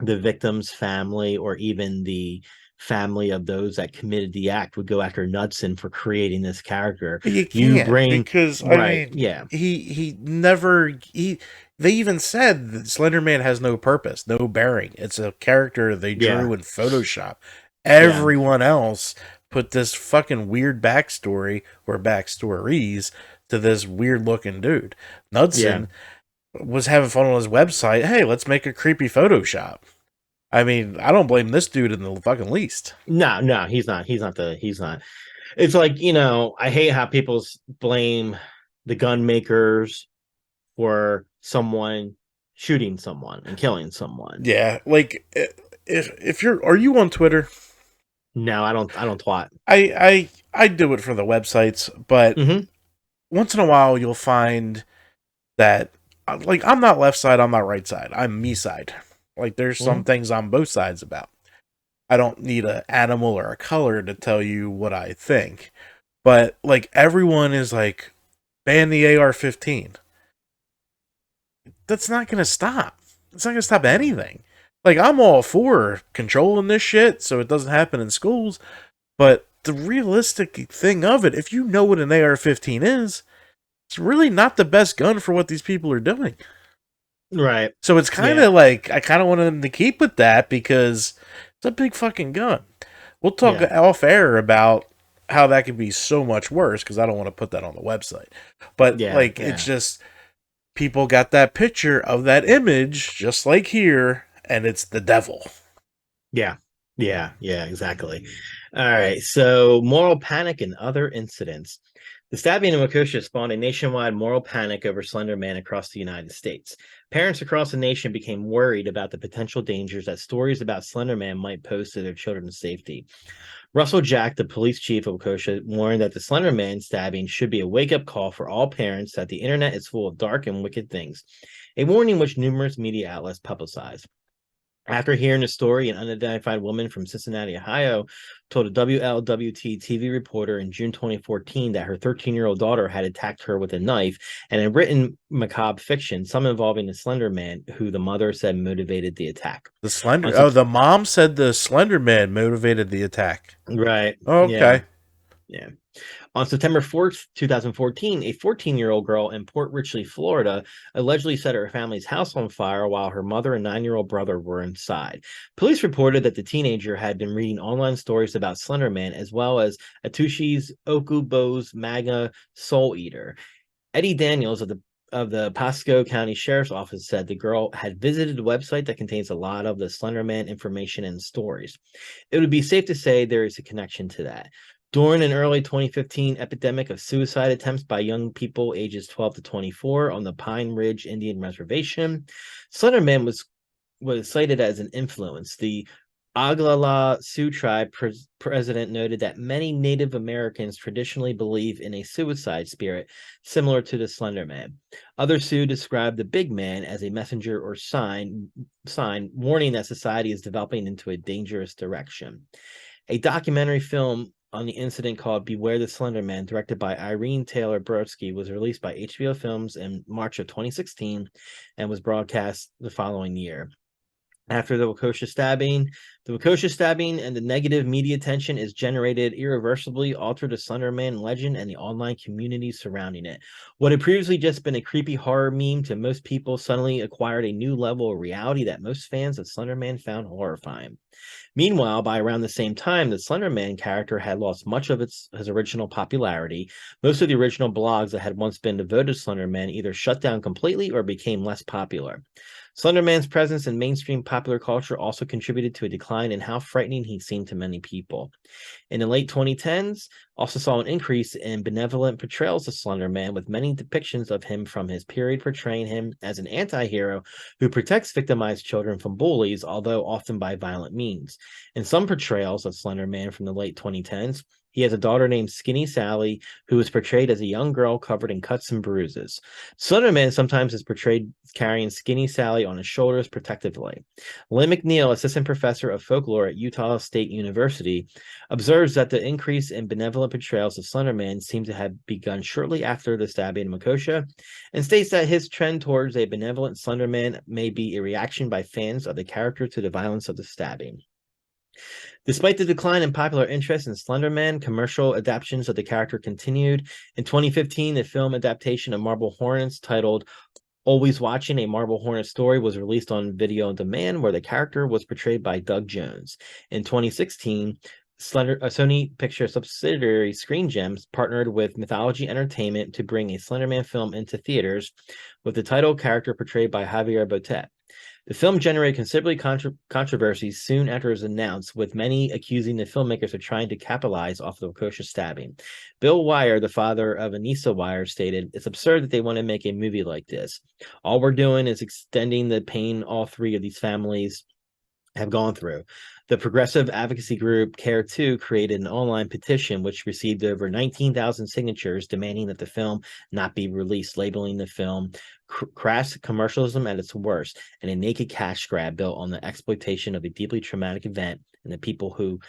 the victim's family or even the family of those that committed the act would go after Knudsen for creating this character.
You can't, because right, they even said that Slenderman has no purpose, no bearing. It's a character they drew in Photoshop. Everyone else put this fucking weird backstory or backstories to this weird looking dude. Knudsen was having fun on his website. Hey, let's make a creepy Photoshop. I mean, I don't blame this dude in the fucking least.
No, he's not. He's not. It's like, you know, I hate how people blame the gun makers for someone shooting someone and killing someone.
Yeah, like are you on Twitter?
No, I don't twat.
I do it for the websites, but once in a while you'll find that, like, I'm not left side, I'm not right side, I'm me side. Like, there's some things on both sides about. I don't need an animal or a color to tell you what I think. But, like, everyone is like, ban the AR-15. That's not going to stop. It's not going to stop anything. Like, I'm all for controlling this shit so it doesn't happen in schools. But the realistic thing of it, if you know what an AR-15 is, it's really not the best gun for what these people are doing.
Right.
So it's kind of like, I kind of want them to keep with that because it's a big fucking gun. We'll talk off air about how that could be so much worse because I don't want to put that on the website. But it's just, people got that picture of that image just like here, and it's the devil.
Yeah, exactly. All right, so moral panic and other incidents. The stabbing in Waukesha spawned a nationwide moral panic over Slenderman across the United States. Parents across the nation became worried about the potential dangers that stories about Slenderman might pose to their children's safety. Russell Jack, the police chief of Waukesha, warned that the Slenderman stabbing should be a wake-up call for all parents that the internet is full of dark and wicked things, a warning which numerous media outlets publicized. After hearing the story, an unidentified woman from Cincinnati, Ohio, told a WLWT TV reporter in June 2014 that her 13-year-old daughter had attacked her with a knife, and had written macabre fiction, some involving the Slender Man, who the mother said motivated the attack.
The mom said the Slender Man motivated the attack.
Right.
Oh, okay.
Yeah. On September 4th, 2014, a 14-year-old girl in Port Richey, Florida, allegedly set her family's house on fire while her mother and 9-year-old brother were inside. Police reported that the teenager had been reading online stories about Slenderman as well as Atsushi's Okubo's Maga Soul Eater. Eddie Daniels of the Pasco County Sheriff's Office said the girl had visited a website that contains a lot of the Slenderman information and stories. It would be safe to say there is a connection to that. During an early 2015 epidemic of suicide attempts by young people ages 12 to 24 on the Pine Ridge Indian Reservation, Slenderman was cited as an influence. The Oglala Sioux tribe president noted that many Native Americans traditionally believe in a suicide spirit similar to the Slender Man. Other Sioux described the big man as a messenger or sign warning that society is developing into a dangerous direction. A documentary film on the incident called Beware the Slender Man, directed by Irene Taylor Brodsky, was released by HBO Films in March of 2016 and was broadcast the following year. After the Waukesha stabbing and the negative media attention is generated irreversibly alter the Slenderman legend and the online community surrounding it. What had previously just been a creepy horror meme to most people suddenly acquired a new level of reality that most fans of Slenderman found horrifying. Meanwhile, by around the same time, the Slenderman character had lost much of his original popularity. Most of the original blogs that had once been devoted to Slenderman either shut down completely or became less popular. Slenderman's presence in mainstream popular culture also contributed to a decline in how frightening he seemed to many people. In the late 2010s, also saw an increase in benevolent portrayals of Slenderman, with many depictions of him from his period portraying him as an anti-hero who protects victimized children from bullies, although often by violent means. In some portrayals of Slenderman from the late 2010s, he has a daughter named Skinny Sally, who is portrayed as a young girl covered in cuts and bruises. Slenderman sometimes is portrayed carrying Skinny Sally on his shoulders protectively. Lynn McNeil, assistant professor of folklore at Utah State University, observes that the increase in benevolent portrayals of Slenderman seems to have begun shortly after the stabbing in Waukesha, and states that his trend towards a benevolent Slenderman may be a reaction by fans of the character to the violence of the stabbing. Despite the decline in popular interest in Slenderman, commercial adaptations of the character continued. In 2015, the film adaptation of Marble Hornets titled Always Watching, a Marble Hornet Story was released on video on demand, where the character was portrayed by Doug Jones. In 2016, Sony Picture subsidiary Screen Gems partnered with Mythology Entertainment to bring a Slenderman film into theaters, with the title character portrayed by Javier Botet. The film generated considerable controversy soon after it was announced, with many accusing the filmmakers of trying to capitalize off the Waukesha stabbing. Bill Wire, the father of Anissa Wire, stated, "It's absurd that they want to make a movie like this. All we're doing is extending the pain all three of these families have gone through." The progressive advocacy group Care2 created an online petition which received over 19,000 signatures demanding that the film not be released, labeling the film crass commercialism at its worst and a naked cash grab built on the exploitation of a deeply traumatic event and the people who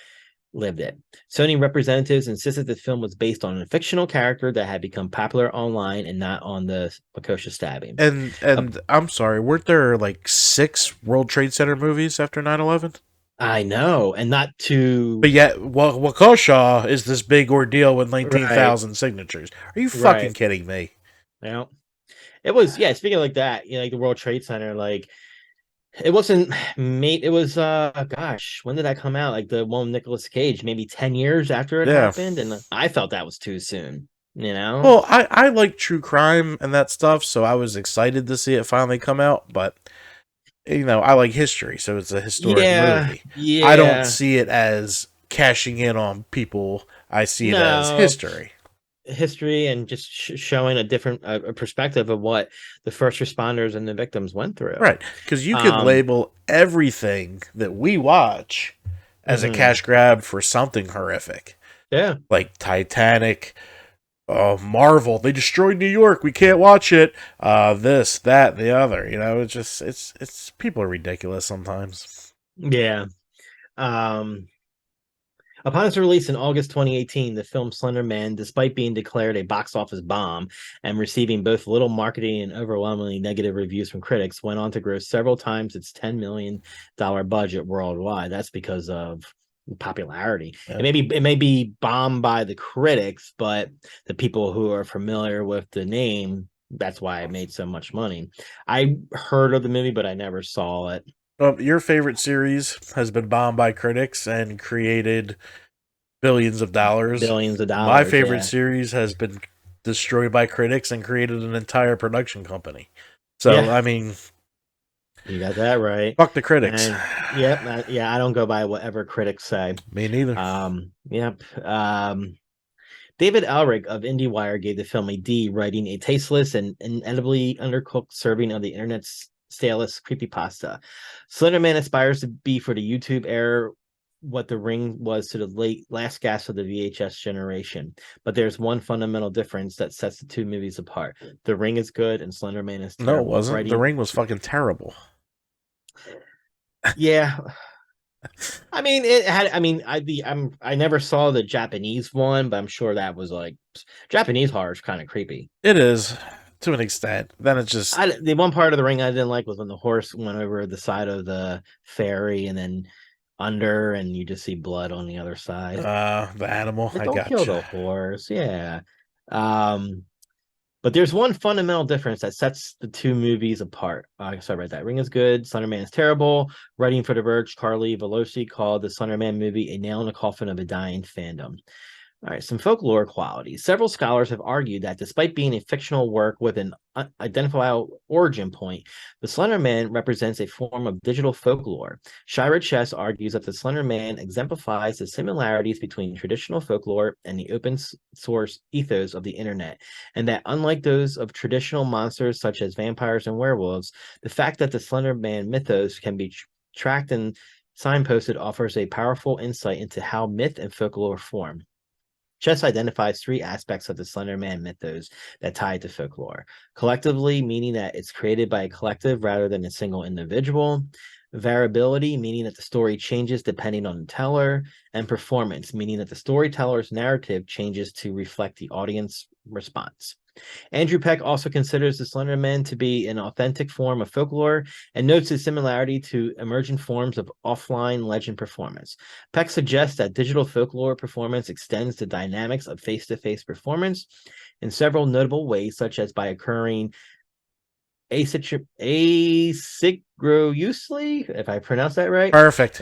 lived it. Sony representatives insisted the film was based on a fictional character that had become popular online and not on the Waukesha stabbing.
And I'm sorry, weren't there like 6 World Trade Center movies after 9/11?
I know, and not to...
But yet, Waukesha is this big ordeal with 19,000 signatures. Are you fucking kidding me?
Yeah. It was, speaking of like that, like the World Trade Center, like, it wasn't made, it was, gosh, when did that come out? Like the one with Nicolas Cage, maybe 10 years after it happened, and I felt that was too soon,
Well, I like true crime and that stuff, so I was excited to see it finally come out, but... I like history, so it's a historic movie.
Yeah.
I don't see it as cashing in on people. I see it as history.
History and just showing a different perspective of what the first responders and the victims went through.
Right, because you could label everything that we watch as a cash grab for something horrific.
Yeah.
Like Titanic... Marvel, they destroyed New York, we can't watch it. This, that, the other. It's just it's people are ridiculous sometimes.
Yeah. Upon its release in August 2018, the film Slenderman, despite being declared a box office bomb and receiving both little marketing and overwhelmingly negative reviews from critics, went on to gross several times its $10 million budget worldwide. That's because of popularity.
Yeah.
It may be bombed by the critics, but the people who are familiar with the name, that's why it made so much money. I heard of the movie, but I never saw it.
Your favorite series has been bombed by critics and created billions of dollars.
Billions of dollars.
My favorite
yeah.
series has been destroyed by critics and created an entire production company. So,
Yeah.
I mean,
You got that right.
fuck the critics.
And, yeah, I don't go by whatever critics say.
Me neither.
Yep. David Alric of IndieWire gave the film a D, writing a tasteless and inedibly undercooked serving of the internet's stalest creepypasta. Slenderman aspires to be for the YouTube era what The Ring was to the last gasp of the VHS generation. But there's one fundamental difference that sets the two movies apart. The Ring is good and Slenderman is terrible.
No, it wasn't. The Ring was fucking terrible.
Yeah. I mean, it had. I mean, I never saw the Japanese one, but I'm sure that was like Japanese horror is kind of creepy.
It is to an extent. Then it's just
the one part of The Ring I didn't like was when the horse went over the side of the ferry and then under, and you just see blood on the other side.
The animal.
Like, don't kill the horse. Yeah. But there's one fundamental difference that sets the two movies apart. Sorry about that. Ring is good. Slenderman is terrible. Writing for The Verge, Carly Veloci called the Slenderman movie a nail in the coffin of a dying fandom. All right, some folklore qualities. Several scholars have argued that despite being a fictional work with an identifiable origin point, the Slender Man represents a form of digital folklore. Shira Chess argues that the Slender Man exemplifies the similarities between traditional folklore and the open source ethos of the internet, and that unlike those of traditional monsters such as vampires and werewolves, the fact that the Slender Man mythos can be tracked and signposted offers a powerful insight into how myth and folklore form. Chess identifies three aspects of the Slender Man mythos that tie to folklore. Collectively, meaning that it's created by a collective rather than a single individual. Variability, meaning that the story changes depending on the teller. And performance, meaning that the storyteller's narrative changes to reflect the audience response. Andrew Peck also considers the Slender Man to be an authentic form of folklore and notes its similarity to emergent forms of offline legend performance. Peck suggests that digital folklore performance extends the dynamics of face-to-face performance in several notable ways, such as by occurring asynchronously, if I pronounce that right.
Perfect.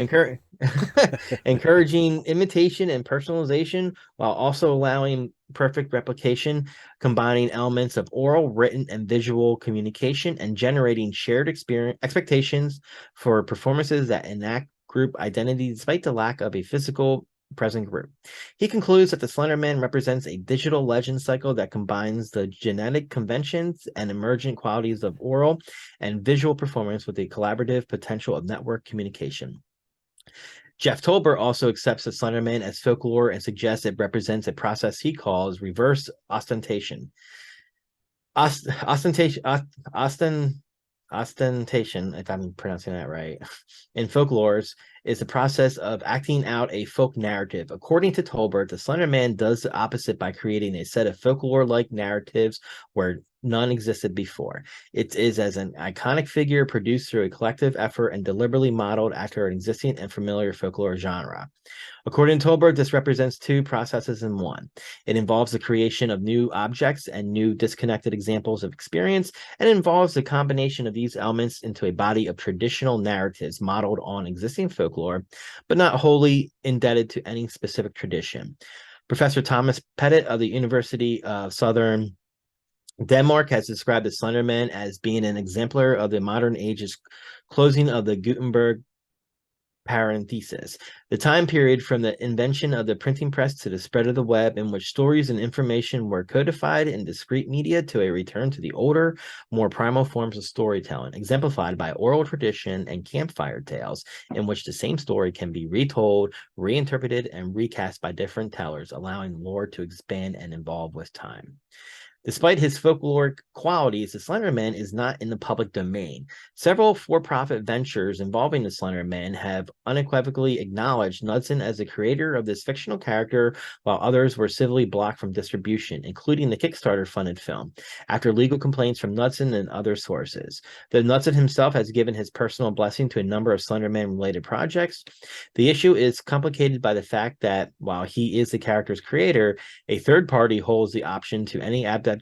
Encouraging imitation and personalization while also allowing perfect replication, combining elements of oral, written, and visual communication, and generating shared expectations for performances that enact group identity despite the lack of a physical present group. He concludes that the Slender Man represents a digital legend cycle that combines the genetic conventions and emergent qualities of oral and visual performance with the collaborative potential of network communication. Jeff Tolbert also accepts the Slender Man as folklore and suggests it represents a process he calls reverse ostentation. Ostentation, if I'm pronouncing that right, in folklores is the process of acting out a folk narrative. According to Tolbert, the Slender Man does the opposite by creating a set of folklore-like narratives where none existed before. It is as an iconic figure produced through a collective effort and deliberately modeled after an existing and familiar folklore genre. According to Tolbert, this represents two processes in one. It involves the creation of new objects and new disconnected examples of experience, and involves the combination of these elements into a body of traditional narratives modeled on existing folklore, but not wholly indebted to any specific tradition. Professor Thomas Pettit of the University of Southern Denmark has described the Slender Man as being an exemplar of the modern age's closing of the Gutenberg parenthesis, the time period from the invention of the printing press to the spread of the web, in which stories and information were codified in discrete media, to a return to the older, more primal forms of storytelling, exemplified by oral tradition and campfire tales, in which the same story can be retold, reinterpreted, and recast by different tellers, allowing lore to expand and evolve with time. Despite his folkloric qualities, the Slenderman is not in the public domain. Several for-profit ventures involving the Slenderman have unequivocally acknowledged Knudsen as the creator of this fictional character, while others were civilly blocked from distribution, including the Kickstarter-funded film, after legal complaints from Knudsen and other sources. Though Knudsen himself has given his personal blessing to a number of Slenderman-related projects, the issue is complicated by the fact that, while he is the character's creator, a third party holds the option to any adaptations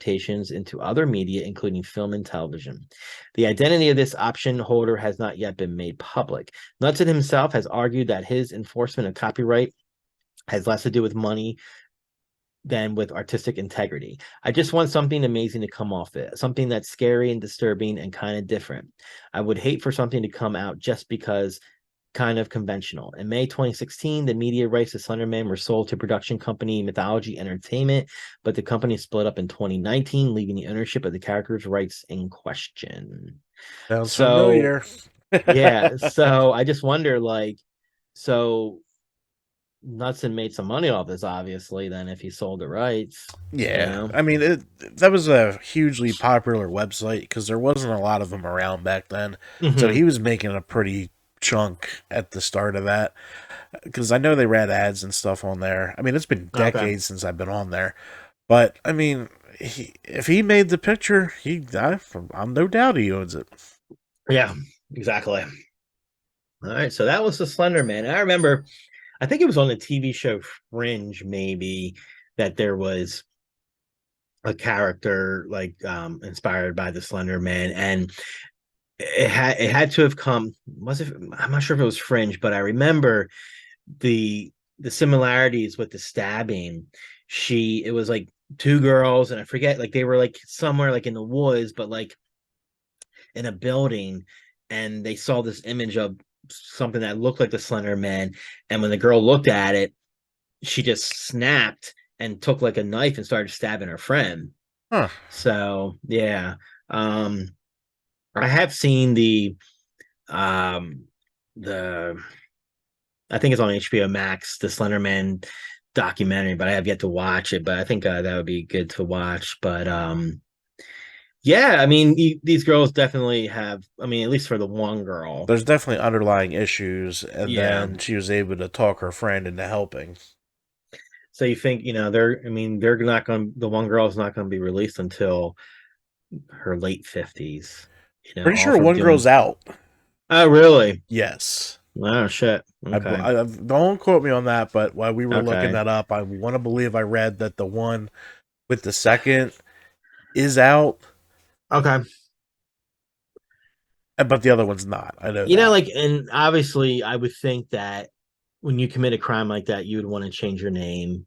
into other media, including film and television. The identity of this option holder has not yet been made public. Knudsen himself has argued that his enforcement of copyright has less to do with money than with artistic integrity. I just want something amazing to come off it, something that's scary and disturbing and kind of different. I would hate for something to come out just because kind of conventional. In May 2016, the media rights to Slenderman were sold to production company Mythology Entertainment, but the company split up in 2019, leaving the ownership of the character's rights in question.
Sounds familiar.
Yeah, so I just wonder, like, so Knudsen made some money off this, obviously, then if he sold the rights.
Yeah,
you know?
I mean, that was a hugely popular website because there wasn't a lot of them around back then. So he was making a pretty chunk at the start of that, because I know they ran ads and stuff on there. I mean, it's been decades since I've been on there, but I mean, if he made the picture, I'm no doubt he owns it.
Yeah, exactly. All right, so that was the Slenderman. I remember, I think it was on the TV show Fringe, maybe, that there was a character like inspired by the Slenderman, and it had to have come. Was it? I'm not sure if it was Fringe, but I remember the similarities with the stabbing. It was like two girls, and I forget, like they were like somewhere like in the woods, but like in a building, and they saw this image of something that looked like the Slender Man, and when the girl looked at it, she just snapped and took like a knife and started stabbing her friend. So yeah, I have seen the I think it's on HBO Max, the Slenderman documentary, but I have yet to watch it. But I think that would be good to watch. But yeah, I mean, these girls definitely have. I mean, at least for the one girl,
there's definitely underlying issues, and then she was able to talk her friend into helping.
So you think, they're not going. The one girl is not going to be released until her late 50s.
Pretty sure one girl's out.
Oh, really?
Yes.
Oh, shit. Okay.
Don't quote me on that, but while we were looking that up, I want to believe I read that the one with the second is out.
Okay.
But the other one's not. I know.
And obviously, I would think that when you commit a crime like that, you would want to change your name,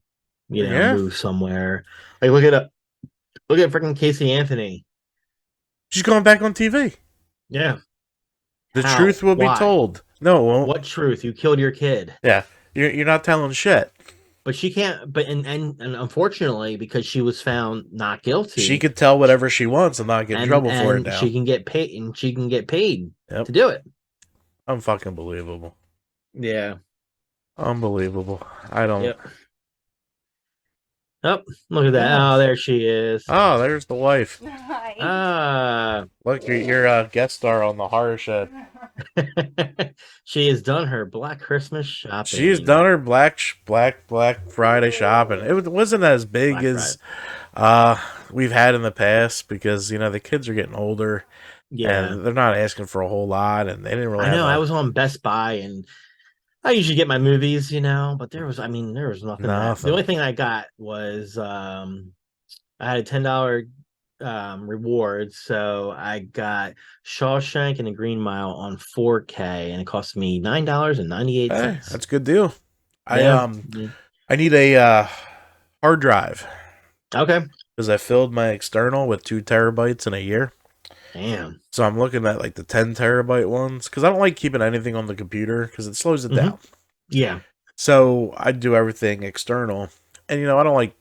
move somewhere. Like, look at freaking Casey Anthony.
She's going back on TV.
Yeah.
The truth will be told. No, it won't.
What truth? You killed your kid.
Yeah. You're not telling shit.
But she can't. But and unfortunately, because she was found not guilty,
she could tell whatever she wants and not get in trouble for it now.
She can get paid, and she can get paid to do it.
Unfucking believable.
Yeah.
Unbelievable. I don't.
Yep. Oh, look at that. Oh, there she is.
Oh, there's the wife.
Hi.
Look, you're a guest star on the Horror Shed.
She has done her Black Christmas shopping.
She's done her Black Friday shopping. It wasn't as big as we've had in the past because, the kids are getting older. Yeah. And they're not asking for a whole lot, and they didn't really
I was on Best Buy, and I usually get my movies, but there was nothing. The only thing I got was I had a $10 reward, so I got Shawshank and the Green Mile on 4K, and it cost me $9.98.
Hey, that's a good deal. I need a hard drive.
Okay.
Because I filled my external with 2 terabytes in a year.
Damn.
So I'm looking at like the 10 terabyte ones because I don't like keeping anything on the computer because it slows it down.
Yeah.
So I do everything external, and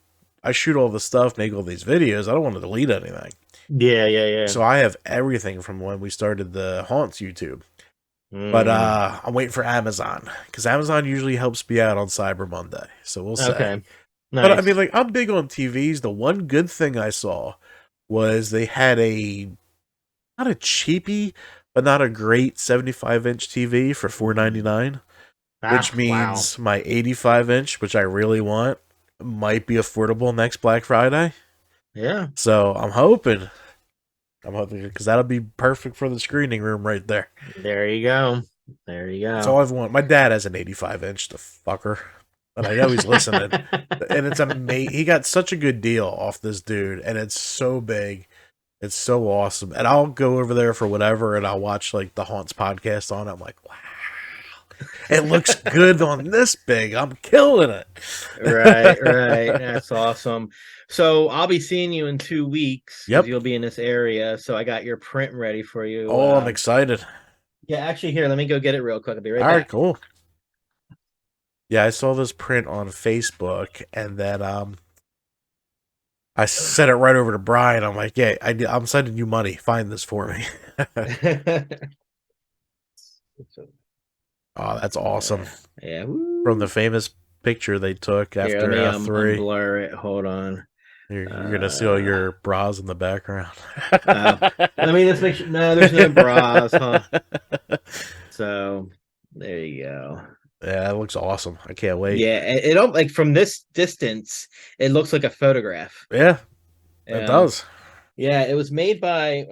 I shoot all the stuff, make all these videos. I don't want to delete anything.
Yeah.
So I have everything from when we started the Haunts YouTube. But I'm waiting for Amazon because Amazon usually helps me out on Cyber Monday. So we'll see.
Okay.
Nice. But I mean, I'm big on TVs. The one good thing I saw was they had not a cheapie, but not a great 75-inch TV for $4.99, which means my 85-inch, which I really want, might be affordable next Black Friday.
Yeah.
So I'm hoping because that'll be perfect for the screening room right there.
There you go. There you go.
That's all I've wanted. My dad has an 85-inch, the fucker. But I know he's listening. And it's amazing. He got such a good deal off this dude, and it's so big. It's so awesome. And I'll go over there for whatever, and I'll watch like the Haunts podcast on it. I'm like, wow. It looks good on this big. I'm killing it.
Right. That's awesome. So I'll be seeing you in 2 weeks.
Yep.
You'll be in this area. So I got your print ready for you.
Oh, I'm excited.
Yeah, actually, here, let me go get it real quick. I'll be right back.
All right, cool. Yeah, I saw this print on Facebook, and then I sent it right over to Brian. I'm like, yeah, I'm sending you money. Find this for me. Oh, that's awesome.
Yeah.
From the famous picture they took after F3.
Blur it. Hold on.
You're going to see all your bras in the background.
Let me just make sure. No, there's no bras, huh? So, there you go.
Yeah, it looks awesome. I can't wait.
Yeah, it don't like from this distance, it looks like a photograph.
Yeah, it does.
Yeah, it was made by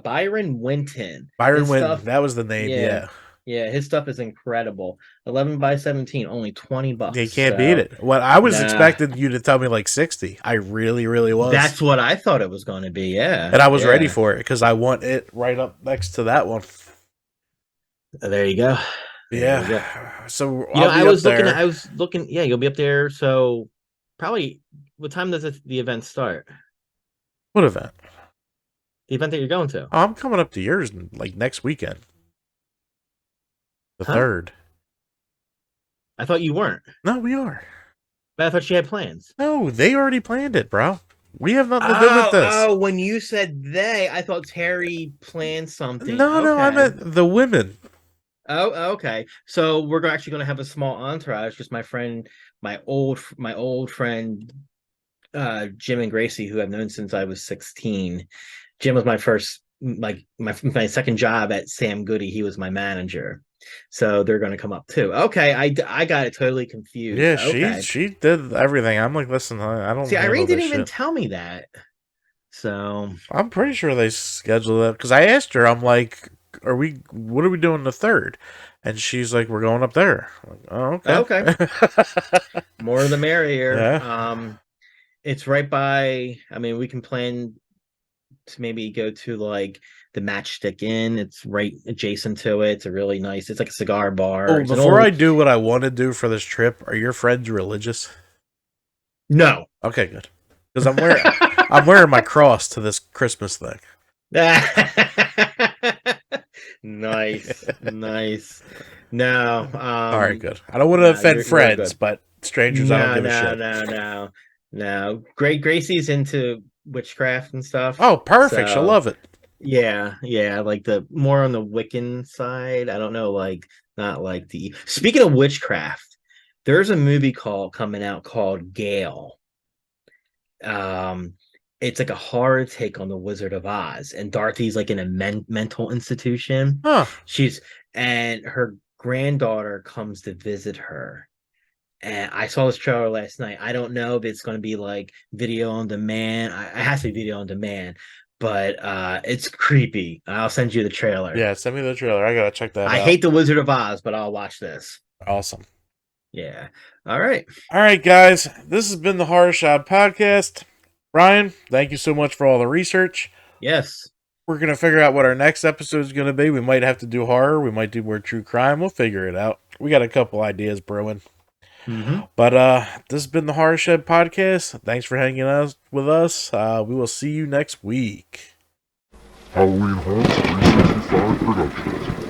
Byron Winton.
Byron Winton, that was the name.
Yeah, his stuff is incredible. 11 by 17, only $20.
You can't beat it. What I was expecting you to tell me like 60. I really, really was.
That's what I thought it was going to be. Yeah,
and I was ready for it because I want it right up next to that one.
There you go.
Yeah. So
I was looking. Yeah, you'll be up there. So probably. What time does the event start?
What event?
The event that you're going to.
Oh, I'm coming up to yours like next weekend. The 3rd.
I thought you weren't.
No, we are.
But I thought you had plans.
No, they already planned it, bro. We have nothing to do with this.
Oh, when you said they, I thought Terry planned something.
No, I meant the women.
Oh, okay. So we're actually going to have a small entourage. Just my friend, my old friend, Jim and Gracie, who I've known since I was 16. Jim was my first, like my second job at Sam Goody. He was my manager. So they're going to come up too. Okay, I got it totally confused.
Yeah, she did everything. I'm like, listen, I don't
see. Irene didn't even tell me that. So
I'm pretty sure they scheduled it because I asked her. I'm like, what are we doing the 3rd? And she's like, we're going up there. I'm like, oh, okay.
Okay. More the merrier.
Yeah.
It's right by. I mean, we can plan to maybe go to like the Matchstick Inn. It's right adjacent to it. It's a really nice. It's like a cigar bar.
Oh, before I do what I want to do for this trip, are your friends religious?
No.
Okay, good. Because I'm wearing my cross to this Christmas thing.
Nice. No.
All right, good. I don't want to offend friends, but strangers, I don't give a shit.
No. Gracie's into witchcraft and stuff.
Oh, perfect.
So,
she'll love it.
Yeah. Like the more on the Wiccan side. I don't know, like not like the. Speaking of witchcraft, there's a movie coming out called Gale. It's like a horror take on the Wizard of Oz, and Dorothy's like in a mental institution.
Huh.
And her granddaughter comes to visit her. And I saw this trailer last night. I don't know if it's going to be like video on demand. It has to be video on demand, but it's creepy. I'll send you the trailer.
Yeah, send me the trailer. I gotta check that out.
I hate the Wizard of Oz, but I'll watch this.
Awesome.
Yeah. All right,
guys. This has been the Horror Shop Podcast. Brian, thank you so much for all the research.
Yes.
We're going to figure out what our next episode is going to be. We might have to do horror. We might do more true crime. We'll figure it out. We got a couple ideas brewing.
Mm-hmm.
But this has been the Horror Shed Podcast. Thanks for hanging out with us. We will see you next week.
Halloween Haunts 365 Productions.